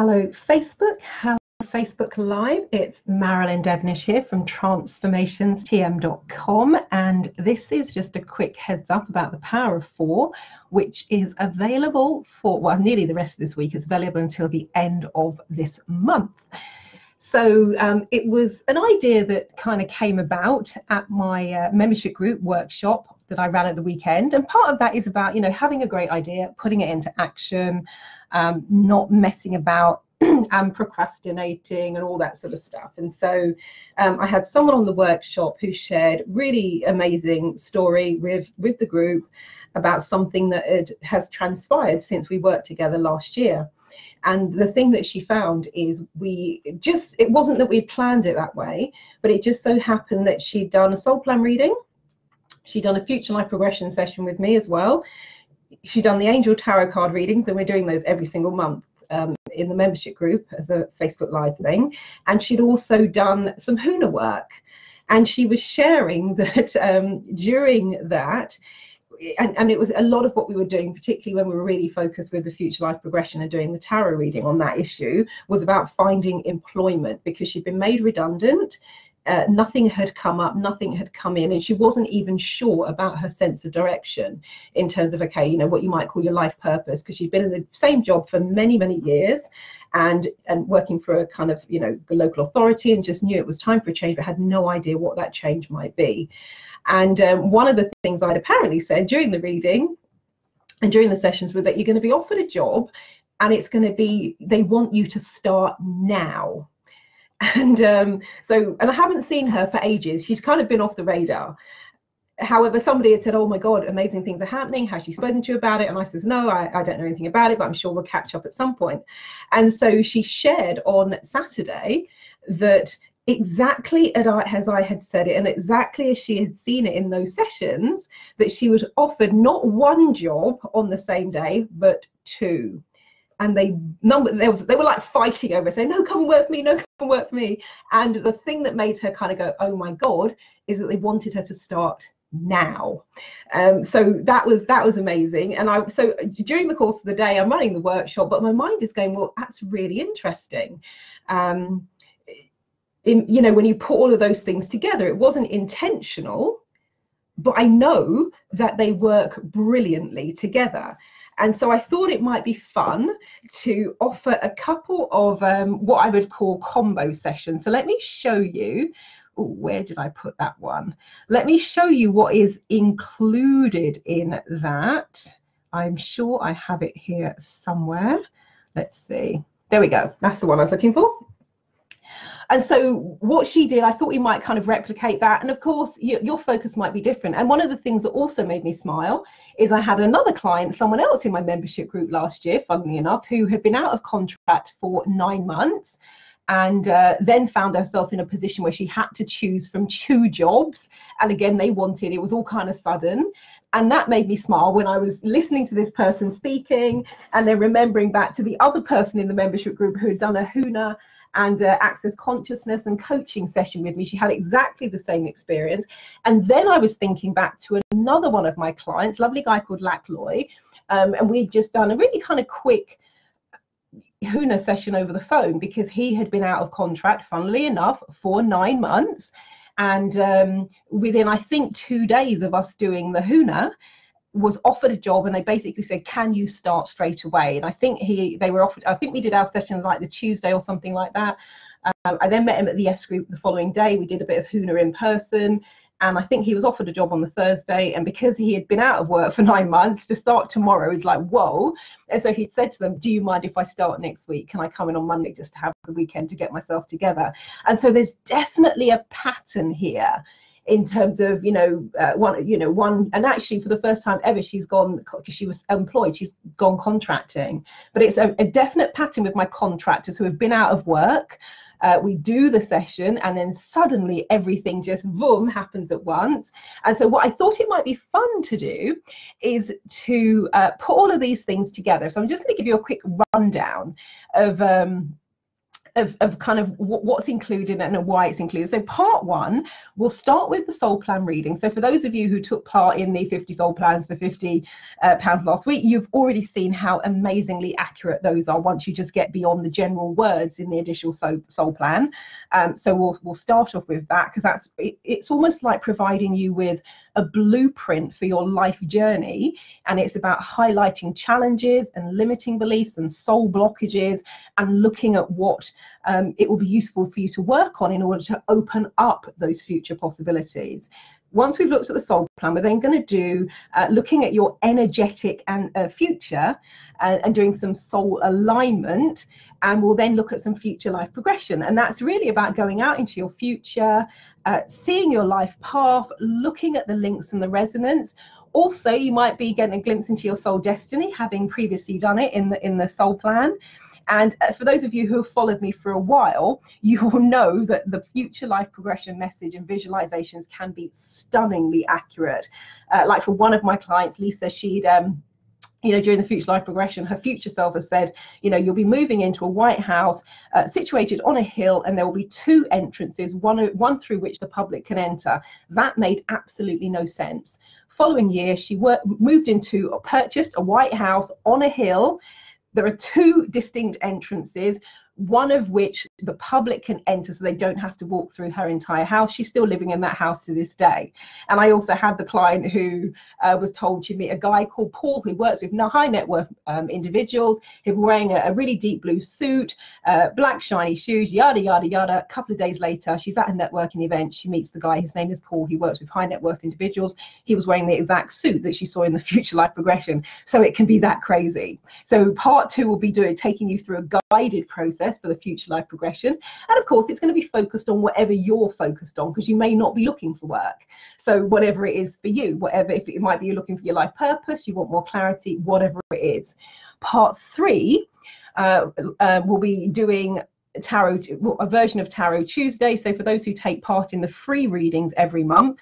Hello Facebook, hello Facebook Live. It's Marilyn Devonish here from transformationstm.com, and this is just a quick heads up about the Power of Four, which is available for, well, nearly the rest of this week. It's available until the end of this month. So it was an idea that kind of came about at my membership group workshop that I ran at the weekend. And part of that is about, having a great idea, putting it into action, not messing about and procrastinating and all that sort of stuff. And so I had someone on the workshop who shared really amazing story with the group about something that has transpired since we worked together last year. And the thing that she found is it wasn't that we planned it that way, but it just so happened that she'd done a soul plan reading. She'd done a future life progression session with me as well. She'd done the angel tarot card readings, and we're doing those every single month in the membership group as a Facebook Live thing. And she'd also done some Huna work. And she was sharing that during that, and it was a lot of what we were doing, particularly when we were really focused with the future life progression and doing the tarot reading on that issue, was about finding employment, because she'd been made redundant. Nothing had come up, nothing had come in, and she wasn't even sure about her sense of direction in terms of, okay, what you might call your life purpose, because she'd been in the same job for many, many years and working for a kind of, the local authority, and just knew it was time for a change, but had no idea what that change might be. And one of the things I'd apparently said during the reading and during the sessions was that you're going to be offered a job, and it's going to be, they want you to start now. And and I haven't seen her for ages. She's kind of been off the radar. However, somebody had said, oh my God, amazing things are happening. Has she spoken to you about it? And I says, no, I don't know anything about it, but I'm sure we'll catch up at some point. And so she shared on Saturday that exactly as I had said it, and exactly as she had seen it in those sessions, that she was offered not one job on the same day, but two. And they were like fighting over, saying, no, come and work for me, no, come and work for me. And the thing that made her kind of go, oh my God, is that they wanted her to start now. So that was amazing. And so during the course of the day, I'm running the workshop, but my mind is going, well, that's really interesting. When you put all of those things together, it wasn't intentional, but I know that they work brilliantly together. And so I thought it might be fun to offer a couple of what I would call combo sessions. So let me show you, where did I put that one? Let me show you what is included in that. I'm sure I have it here somewhere. Let's see. There we go. That's the one I was looking for. And so what she did, I thought we might kind of replicate that. And of course, your focus might be different. And one of the things that also made me smile is I had another client, someone else in my membership group last year, funnily enough, who had been out of contract for 9 months and then found herself in a position where she had to choose from 2 jobs. And again, it was all kind of sudden. And that made me smile when I was listening to this person speaking and then remembering back to the other person in the membership group who had done a Huna and access consciousness and coaching session with me. She had exactly the same experience. And then I was thinking back to another one of my clients, lovely guy called Loy, and we'd just done a really kind of quick Huna session over the phone, because he had been out of contract, funnily enough, for 9 months. And within, I think, 2 days of us doing the Huna, was offered a job, and they basically said, can you start straight away? And I think they were offered, I think we did our sessions like the Tuesday or something like that. I then met him at the S group the following day. We did a bit of Huna in person, and I think he was offered a job on the Thursday. And because he had been out of work for 9 months, to start tomorrow is like, whoa. And so he'd said to them, do you mind if I start next week? Can I come in on Monday just to have the weekend to get myself together? And so there's definitely a pattern here in terms of, one, and actually for the first time ever, she's gone, because she was employed, she's gone contracting. But it's a definite pattern with my contractors who have been out of work. We do the session, and then suddenly everything just boom happens at once. And so what I thought it might be fun to do is to put all of these things together. So I'm just going to give you a quick rundown of of kind of what's included and why it's included. So part one, we'll start with the soul plan reading. So for those of you who took part in the 50 soul plans for £50 last week, you've already seen how amazingly accurate those are once you just get beyond the general words in the initial soul plan. So we'll start off with that, because it's almost like providing you with a blueprint for your life journey, and it's about highlighting challenges and limiting beliefs and soul blockages, and looking at what it will be useful for you to work on in order to open up those future possibilities. Once we've looked at the soul plan, we're then going to do looking at your energetic and future, and doing some soul alignment, and we'll then look at some future life progression. And that's really about going out into your future, seeing your life path, looking at the links and the resonance. Also, you might be getting a glimpse into your soul destiny, having previously done it in the soul plan. And for those of you who have followed me for a while, you will know that the future life progression message and visualizations can be stunningly accurate. Like for one of my clients, Lisa, she'd during the future life progression, her future self has said, you'll be moving into a white house situated on a hill, and there will be 2 entrances, one through which the public can enter. That made absolutely no sense. Following year, she purchased a white house on a hill. There are 2 distinct entrances, one of which the public can enter, so they don't have to walk through her entire house. She's still living in that house to this day. And I also had the client who was told she'd meet a guy called Paul, who works with high net worth individuals. He was wearing a really deep blue suit, black shiny shoes, yada, yada, yada. A couple of days later, she's at a networking event. She meets the guy. His name is Paul. He works with high net worth individuals. He was wearing the exact suit that she saw in the future life progression. So it can be that crazy. So part 2 will be taking you through a guided process for the future life progression, and of course it's going to be focused on whatever you're focused on, because you may not be looking for work. So whatever it is for you, if it might be you're looking for your life purpose, you want more clarity, whatever it is. Part 3 will be doing tarot, a version of Tarot Tuesday. So for those who take part in the free readings every month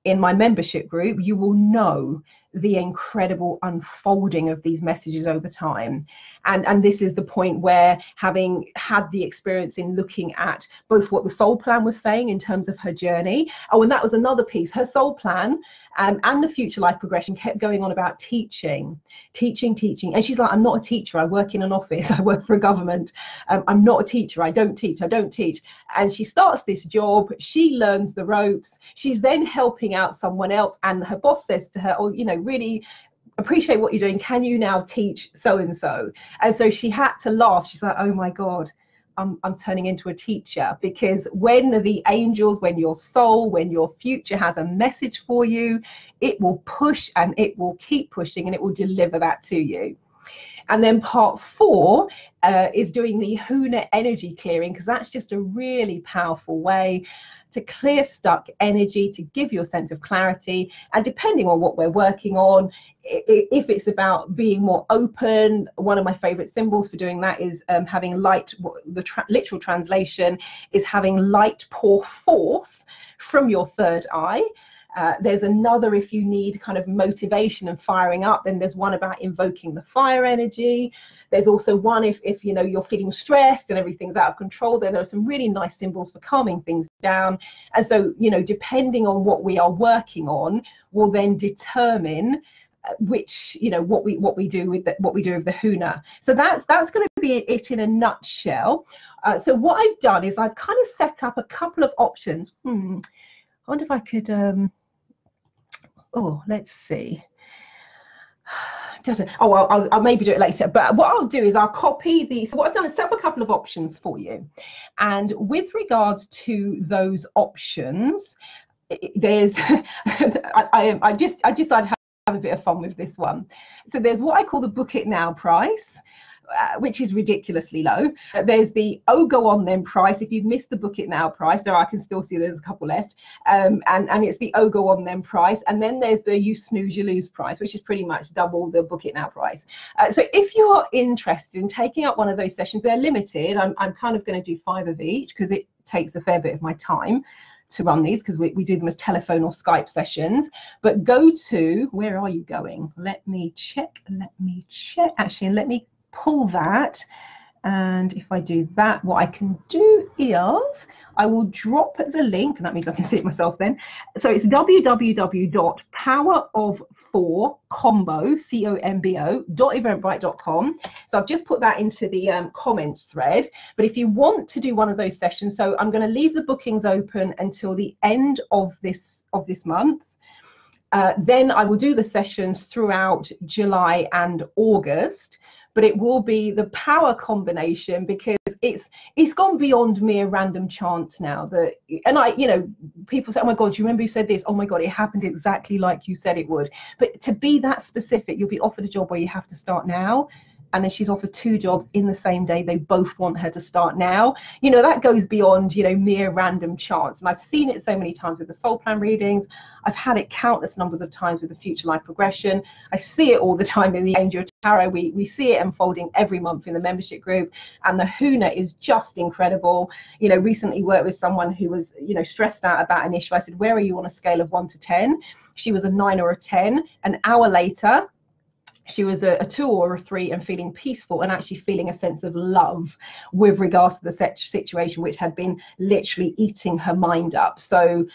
in my membership group, you will know the incredible unfolding of these messages over time. And this is the point where, having had the experience in looking at both what the soul plan was saying in terms of her journey, and that was another piece, her soul plan and the future life progression kept going on about teaching. And she's like, I'm not a teacher, I work in an office, I work for a government, I'm not a teacher, I don't teach. And she starts this job, she learns the ropes, she's then helping out someone else, and her boss says to her, really appreciate what you're doing, can you now teach so and so? And so she had to laugh. She's like, oh my God, I'm turning into a teacher. Because when the angels, when your soul, when your future has a message for you, it will push, and it will keep pushing, and it will deliver that to you. And then part 4 is doing the Huna energy clearing, because that's just a really powerful way to clear stuck energy, to give you a sense of clarity. And depending on what we're working on, if it's about being more open, one of my favorite symbols for doing that is having light. The literal translation is having light pour forth from your third eye. There's another, if you need kind of motivation and firing up, then there's one about invoking the fire energy. There's also one if you're feeling stressed and everything's out of control, then there are some really nice symbols for calming things down. And so, depending on what we are working on, will then determine which, what we do with the Huna. So that's going to be it in a nutshell. So what I've done is I've kind of set up a couple of options. I wonder if I could let's see. I'll maybe do it later, but what I'll do is I'll copy these. So what I've done is set up a couple of options for you, and with regards to those options, there's I just decided to have a bit of fun with this one. So there's what I call the book it now price, which is ridiculously low. There's the go on then price. If you've missed the book it now price, there I can still see there's a couple left, and it's the go on then price. And then there's the you snooze you lose price, which is pretty much double the book it now price. So if you're interested in taking up one of those sessions, they're limited. I'm kind of going to do 5 of each, because it takes a fair bit of my time to run these, because we do them as telephone or Skype sessions. But go to, where are you going? Let me check. Actually, let me pull that And if I do that, what I can do is I will drop the link, and that means I can see it myself then. So it's www.powerof4combo.eventbrite.com. So I've just put that into the comments thread. But if you want to do one of those sessions, so I'm going to leave the bookings open until the end of this month. Then I will do the sessions throughout July and August. But it will be the power combination, because it's gone beyond mere random chance now. And people say, oh my God, do you remember you said this? Oh my God, it happened exactly like you said it would. But to be that specific, you'll be offered a job where you have to start now. And then she's offered 2 jobs in the same day. They both want her to start now. That goes beyond, mere random chance. And I've seen it so many times with the soul plan readings. I've had it countless numbers of times with the future life progression. I see it all the time in the Angel Tarot. We see it unfolding every month in the membership group. And the Huna is just incredible. Recently worked with someone who was, stressed out about an issue. I said, where are you on a scale of 1 to 10? She was a 9 or a 10. An hour later, she was a 2 or a 3 and feeling peaceful and actually feeling a sense of love with regards to the situation, which had been literally eating her mind up. So,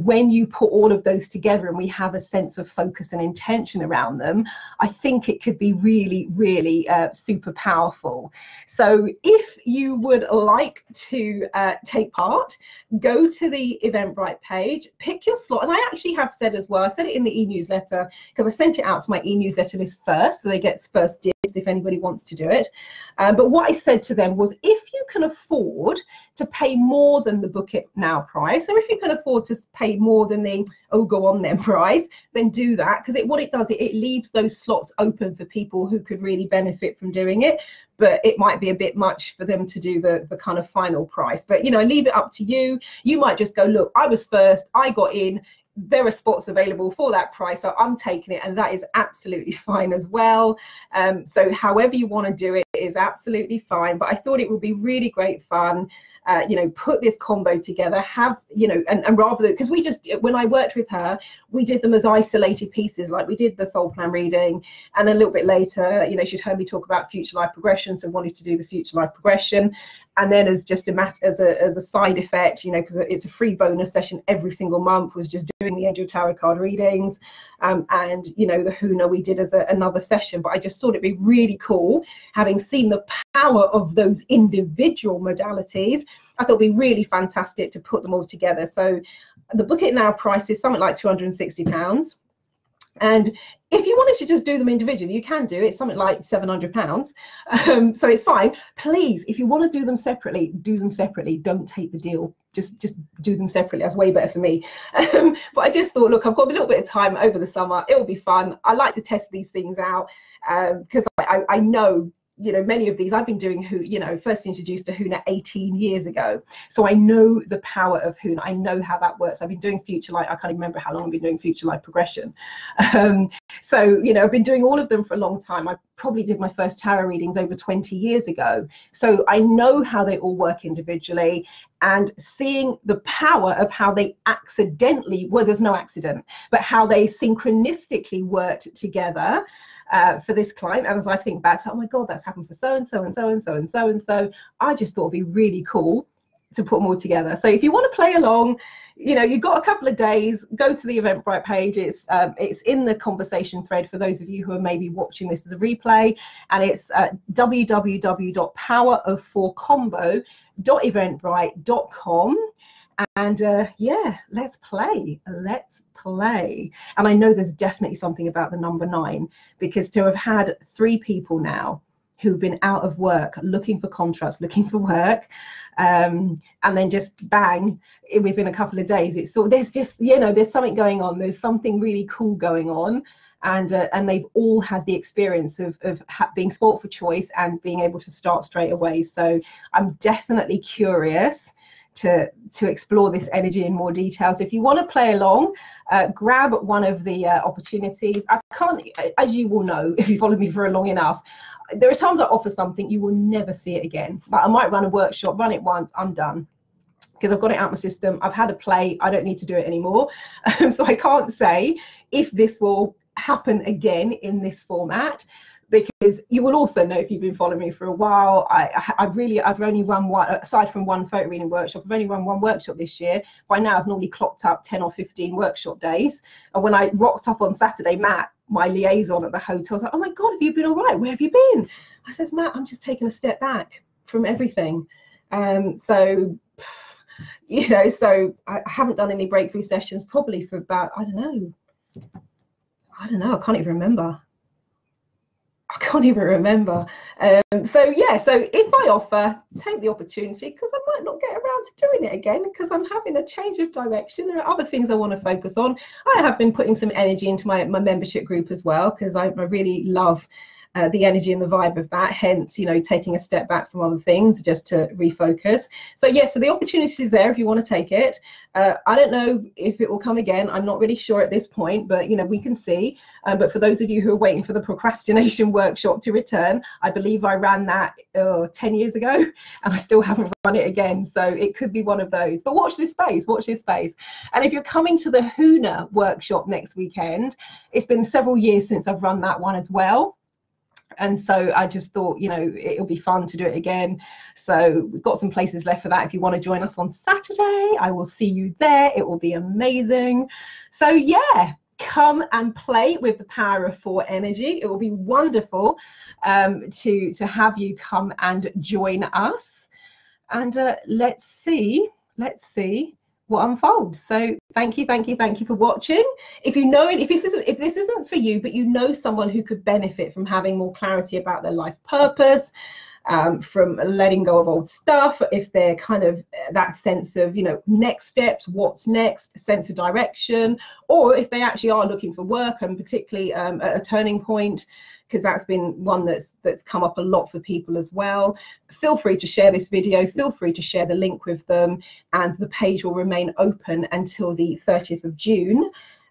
when you put all of those together and we have a sense of focus and intention around them, I think it could be really, really super powerful. So if you would like to take part, go to the Eventbrite page, pick your slot. And I actually have said as well, I said it in the e-newsletter, because I sent it out to my e-newsletter list first, so they get first dibs if anybody wants to do it. But what I said to them was, if you can afford to pay more than the book it now price, or if you can afford to pay more than the go on then price, then do that, because what it does, it leaves those slots open for people who could really benefit from doing it. But it might be a bit much for them to do the kind of final price. But leave it up to you. You might just go, look, I was first, I got in, there are spots available for that price, so I'm taking it, and that is absolutely fine as well. So however you want to do it is absolutely fine, but I thought it would be really great fun. Put this combo together, have and rather than, because when I worked with her, we did them as isolated pieces, like we did the soul plan reading, and then a little bit later, she'd heard me talk about future life progression, so wanted to do the future life progression. And then as just as a side effect, because it's a free bonus session every single month, was just doing the Angel Tarot card readings, and the Huna we did as another session. But I just thought it'd be really cool, having seen the power of those individual modalities. I thought it'd be really fantastic to put them all together. So the book it now price is something like £260. And if you wanted to just do them individually, you can do it, something like £700. So it's fine. Please, if you want to do them separately, do them separately. Don't take the deal. Just do them separately. That's way better for me. But I just thought, look, I've got a little bit of time over the summer. It will be fun. I like to test these things out, because I know, many of these I've been doing, first introduced to Huna 18 years ago. So I know the power of Huna. I know how that works. I've been doing future life. I can't even remember how long I've been doing future life progression. So, I've been doing all of them for a long time. I probably did my first tarot readings over 20 years ago. So I know how they all work individually, and seeing the power of how they accidentally, well, there's no accident, but how they synchronistically worked together. For this client, and as I think back, oh my God, that's happened for so and so and so and so and so and so, I just thought it'd be really cool to put them all together. So if you want to play along, you've got a couple of days, go to the Eventbrite page. It's in the conversation thread for those of you who are maybe watching this as a replay, and it's www.powerof4combo.eventbrite.com. And yeah, let's play. And I know there's definitely something about the number 9, because to have had 3 people now who've been out of work, looking for contracts, looking for work, and then just bang, within a couple of days, there's just, there's something going on. There's something really cool going on. And they've all had the experience of being spoilt for choice and being able to start straight away. So I'm definitely curious to explore this energy in more details. If you want to play along, grab one of the opportunities. I can't, as you will know, if you followed me for long enough, there are times I offer something, you will never see it again. But I might run a workshop, run it once, I'm done, because I've got it out my system. I've had a play, I don't need to do it anymore. So I can't say if this will happen again in this format, because you will also know, if you've been following me for a while, I've only run one, aside from one photo reading workshop, I've only run one workshop this year. By now I've normally clocked up 10 or 15 workshop days. And when I rocked up on Saturday, Matt, my liaison at the hotel, was like, oh my God, have you been all right? Where have you been? I says, Matt, I'm just taking a step back from everything. So, you know, so I haven't done any breakthrough sessions probably for about, I don't know, I can't even remember. So yeah, so if I offer, take the opportunity, because I might not get around to doing it again because I'm having a change of direction. There are other things I want to focus on. I have been putting some energy into my membership group as well, because I really love the energy and the vibe of that, hence, you know, taking a step back from other things just to refocus. So yeah, so the opportunity is there if you want to take it. I don't know if it will come again. I'm not really sure at this point, but you know, we can see. But for those of you who are waiting for the procrastination workshop to return, I believe I ran that 10 years ago and I still haven't run it again. So it could be one of those, but watch this space, watch this space. And if you're coming to the Huna workshop next weekend, it's been several years since I've run that one as well. And so I just thought, you know, it'll be fun to do it again. So we've got some places left for that. If you want to join us on Saturday, I will see you there. It will be amazing. So yeah, come and play with the power of 4 energy. It will be wonderful to have you come and join us. And let's see what unfolds. So thank you for watching. If you know it, if this isn't for you, but you know someone who could benefit from having more clarity about their life purpose, from letting go of old stuff, if they're kind of that sense of, you know, next steps, what's next, sense of direction, or if they actually are looking for work, and particularly at a turning point, because that's been one that's come up a lot for people as well, feel free to share this video, feel free to share the link with them, and the page will remain open until the 30th of June.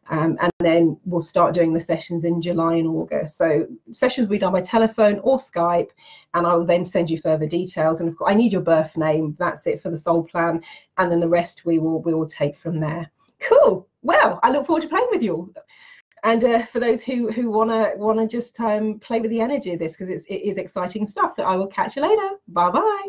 And then we'll start doing the sessions in July and August. So sessions will be done by telephone or Skype, and I will then send you further details. And of course, I need your birth name. That's it for the soul plan, and then the rest we will take from there. Cool. Well, I look forward to playing with you all. And for those who wanna just play with the energy of this, because it is exciting stuff. So I will catch you later. Bye bye.